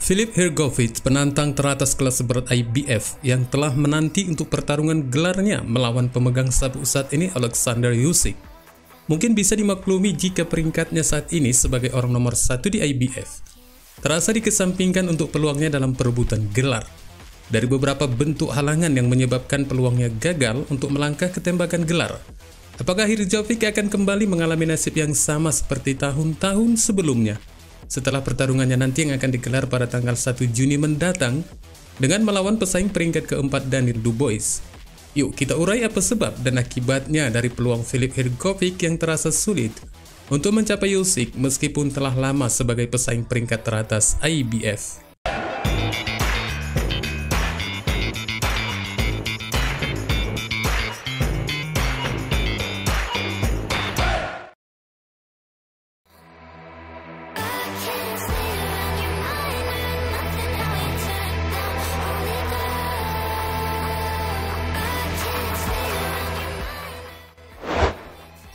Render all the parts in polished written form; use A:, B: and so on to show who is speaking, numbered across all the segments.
A: Filip Hrgović, penantang teratas kelas berat IBF yang telah menanti untuk pertarungan gelarnya melawan pemegang sabuk saat ini Alexander Usyk, mungkin bisa dimaklumi jika peringkatnya saat ini sebagai orang nomor 1 di IBF terasa dikesampingkan untuk peluangnya dalam perebutan gelar. Dari beberapa bentuk halangan yang menyebabkan peluangnya gagal untuk melangkah ke tembakan gelar, apakah Hrgović akan kembali mengalami nasib yang sama seperti tahun-tahun sebelumnya setelah pertarungannya nanti yang akan digelar pada tanggal 1 Juni mendatang dengan melawan pesaing peringkat keempat Daniil Dubois? Yuk kita urai apa sebab dan akibatnya dari peluang Filip Hrgović yang terasa sulit untuk mencapai Usyk meskipun telah lama sebagai pesaing peringkat teratas IBF.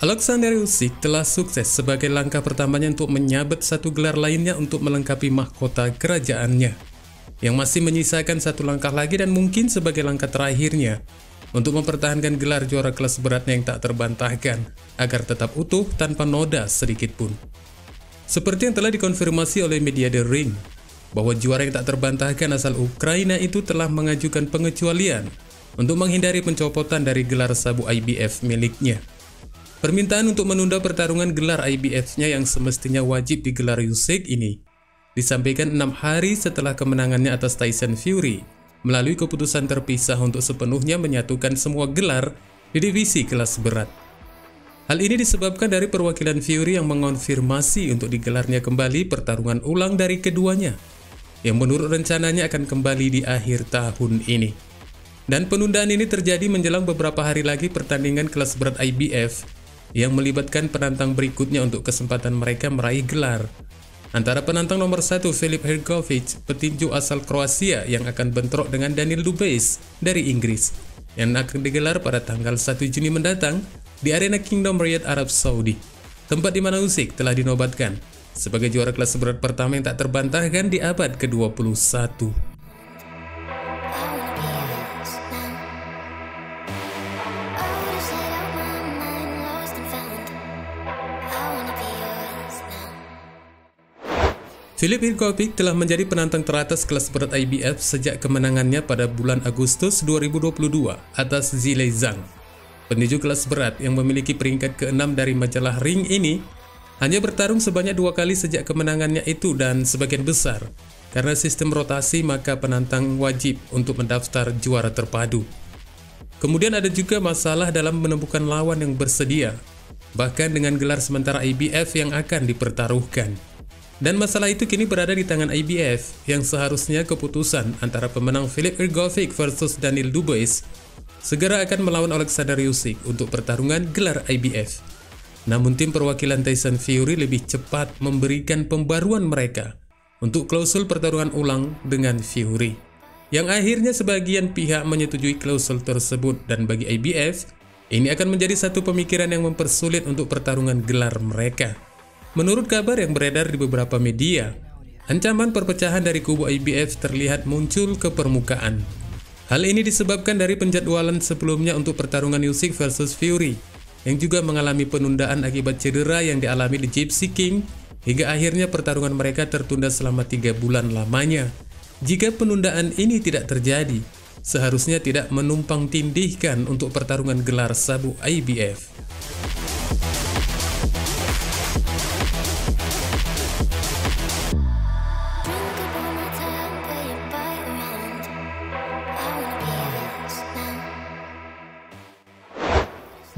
A: Alexander Usyk telah sukses sebagai langkah pertamanya untuk menyabet satu gelar lainnya untuk melengkapi mahkota kerajaannya, yang masih menyisakan satu langkah lagi dan mungkin sebagai langkah terakhirnya untuk mempertahankan gelar juara kelas beratnya yang tak terbantahkan agar tetap utuh tanpa noda sedikit pun. Seperti yang telah dikonfirmasi oleh media The Ring, bahwa juara yang tak terbantahkan asal Ukraina itu telah mengajukan pengecualian untuk menghindari pencopotan dari gelar sabuk IBF miliknya. Permintaan untuk menunda pertarungan gelar IBF-nya yang semestinya wajib digelar Usyk ini disampaikan 6 hari setelah kemenangannya atas Tyson Fury melalui keputusan terpisah untuk sepenuhnya menyatukan semua gelar di divisi kelas berat. Hal ini disebabkan dari perwakilan Fury yang mengonfirmasi untuk digelarnya kembali pertarungan ulang dari keduanya, yang menurut rencananya akan kembali di akhir tahun ini. Dan penundaan ini terjadi menjelang beberapa hari lagi pertandingan kelas berat IBF yang melibatkan penantang berikutnya untuk kesempatan mereka meraih gelar. Antara penantang nomor 1 Filip Hrgović, petinju asal Kroasia yang akan bentrok dengan Daniil Dubois dari Inggris, yang akan digelar pada tanggal 1 Juni mendatang di Arena Kingdom Riyadh, Arab Saudi, tempat di mana Usyk telah dinobatkan sebagai juara kelas berat pertama yang tak terbantahkan di abad ke-21. Filip Hrgović telah menjadi penantang teratas kelas berat IBF sejak kemenangannya pada bulan Agustus 2022 atas Zhilei Zhang. Petinju kelas berat yang memiliki peringkat ke-6 dari majalah Ring ini hanya bertarung sebanyak 2 kali sejak kemenangannya itu, dan sebagian besar karena sistem rotasi maka penantang wajib untuk mendaftar juara terpadu. Kemudian ada juga masalah dalam menemukan lawan yang bersedia, bahkan dengan gelar sementara IBF yang akan dipertaruhkan. Dan masalah itu kini berada di tangan IBF yang seharusnya keputusan antara pemenang Filip Hrgović versus Daniil Dubois segera akan melawan Alexander Usyk untuk pertarungan gelar IBF. Namun tim perwakilan Tyson Fury lebih cepat memberikan pembaruan mereka untuk klausul pertarungan ulang dengan Fury, yang akhirnya sebagian pihak menyetujui klausul tersebut, dan bagi IBF ini akan menjadi satu pemikiran yang mempersulit untuk pertarungan gelar mereka. Menurut kabar yang beredar di beberapa media, ancaman perpecahan dari kubu IBF terlihat muncul ke permukaan. Hal ini disebabkan dari penjadwalan sebelumnya untuk pertarungan Usyk versus Fury, yang juga mengalami penundaan akibat cedera yang dialami di Gypsy King, hingga akhirnya pertarungan mereka tertunda selama 3 bulan lamanya. Jika penundaan ini tidak terjadi, seharusnya tidak menumpang tindihkan untuk pertarungan gelar sabuk IBF.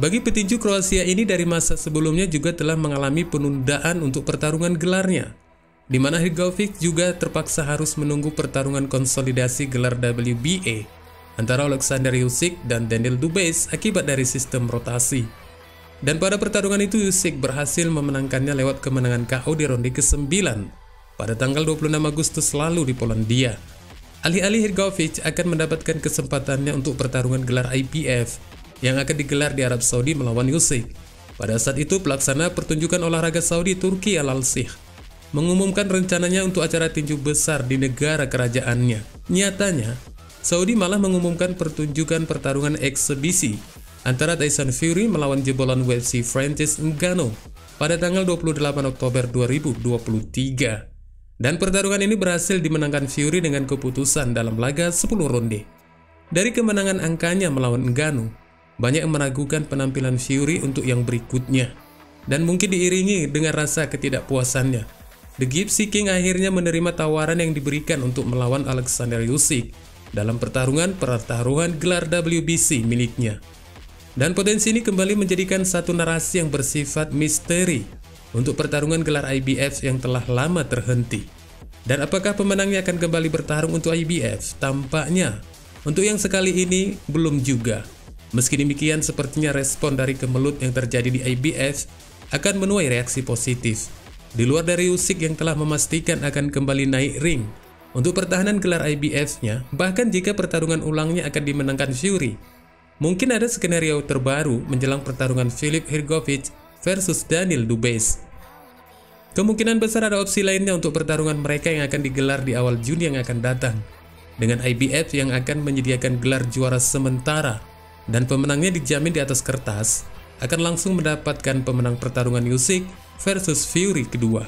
A: Bagi petinju Kroasia ini dari masa sebelumnya juga telah mengalami penundaan untuk pertarungan gelarnya, di mana Hrgović juga terpaksa harus menunggu pertarungan konsolidasi gelar WBA antara Alexander Usyk dan Daniil Dubois akibat dari sistem rotasi. Dan pada pertarungan itu Usyk berhasil memenangkannya lewat kemenangan KO di ronde ke-9 pada tanggal 26 Agustus lalu di Polandia. Alih-alih Hrgović akan mendapatkan kesempatannya untuk pertarungan gelar IBF yang akan digelar di Arab Saudi melawan Usyk. Pada saat itu pelaksana pertunjukan olahraga Saudi Turki Al-Alsih mengumumkan rencananya untuk acara tinju besar di negara kerajaannya. Nyatanya, Saudi malah mengumumkan pertunjukan pertarungan eksebisi antara Tyson Fury melawan jebolan UFC Francis Ngannou pada tanggal 28 Oktober 2023. Dan pertarungan ini berhasil dimenangkan Fury dengan keputusan dalam laga 10 ronde. Dari kemenangan angkanya melawan Ngannou, banyak yang meragukan penampilan Fury untuk yang berikutnya. Dan mungkin diiringi dengan rasa ketidakpuasannya, The Gypsy King akhirnya menerima tawaran yang diberikan untuk melawan Alexander Usyk dalam pertarungan gelar WBC miliknya. Dan potensi ini kembali menjadikan satu narasi yang bersifat misteri untuk pertarungan gelar IBF yang telah lama terhenti. Dan apakah pemenangnya akan kembali bertarung untuk IBF? Tampaknya untuk yang sekali ini belum juga. Meski demikian, sepertinya respon dari kemelut yang terjadi di IBF akan menuai reaksi positif. Di luar dari Usyk yang telah memastikan akan kembali naik ring untuk pertahanan gelar IBF-nya, bahkan jika pertarungan ulangnya akan dimenangkan Fury, mungkin ada skenario terbaru menjelang pertarungan Filip Hrgovic versus Daniel Dubois. Kemungkinan besar ada opsi lainnya untuk pertarungan mereka yang akan digelar di awal Juni yang akan datang, dengan IBF yang akan menyediakan gelar juara sementara, dan pemenangnya dijamin di atas kertas akan langsung mendapatkan pemenang pertarungan Usyk versus Fury kedua.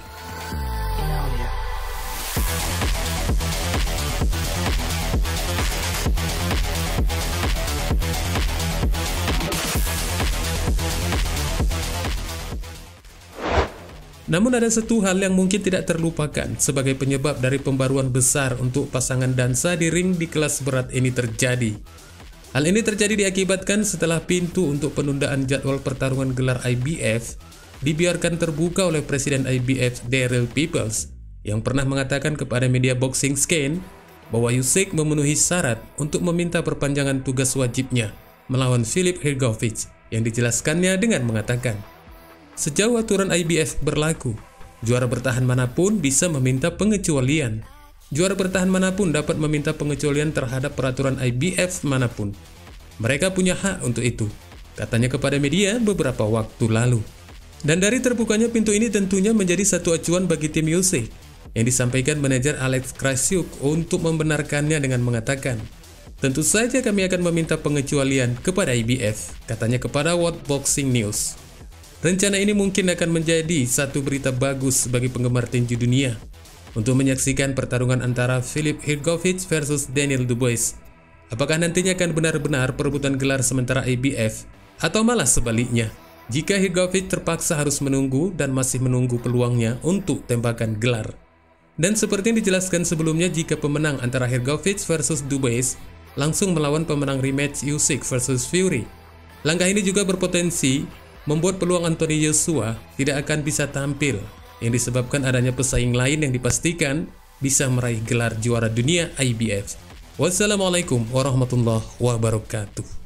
A: Namun ada satu hal yang mungkin tidak terlupakan sebagai penyebab dari pembaruan besar untuk pasangan dansa di ring di kelas berat ini terjadi. Hal ini terjadi diakibatkan setelah pintu untuk penundaan jadwal pertarungan gelar IBF dibiarkan terbuka oleh Presiden IBF Daryl Peoples yang pernah mengatakan kepada media Boxing Scan bahwa Usyk memenuhi syarat untuk meminta perpanjangan tugas wajibnya melawan Filip Hrgovic, yang dijelaskannya dengan mengatakan, sejauh aturan IBF berlaku, juara bertahan manapun bisa meminta pengecualian. Juara bertahan manapun dapat meminta pengecualian terhadap peraturan IBF manapun. Mereka punya hak untuk itu, katanya kepada media beberapa waktu lalu. Dan dari terbukanya pintu ini tentunya menjadi satu acuan bagi tim Usyk, yang disampaikan manajer Alex Krassyuk untuk membenarkannya dengan mengatakan, tentu saja kami akan meminta pengecualian kepada IBF, katanya kepada World Boxing News. Rencana ini mungkin akan menjadi satu berita bagus bagi penggemar tinju dunia untuk menyaksikan pertarungan antara Filip Hrgovic versus Daniel Dubois. Apakah nantinya akan benar-benar perebutan gelar sementara IBF, atau malah sebaliknya, jika Hrgovic terpaksa harus menunggu dan masih menunggu peluangnya untuk tembakan gelar. Dan seperti yang dijelaskan sebelumnya, jika pemenang antara Hrgovic versus Dubois langsung melawan pemenang rematch Usyk versus Fury, langkah ini juga berpotensi membuat peluang Anthony Joshua tidak akan bisa tampil, yang disebabkan adanya pesaing lain yang dipastikan bisa meraih gelar juara dunia IBF. Wassalamualaikum warahmatullahi wabarakatuh.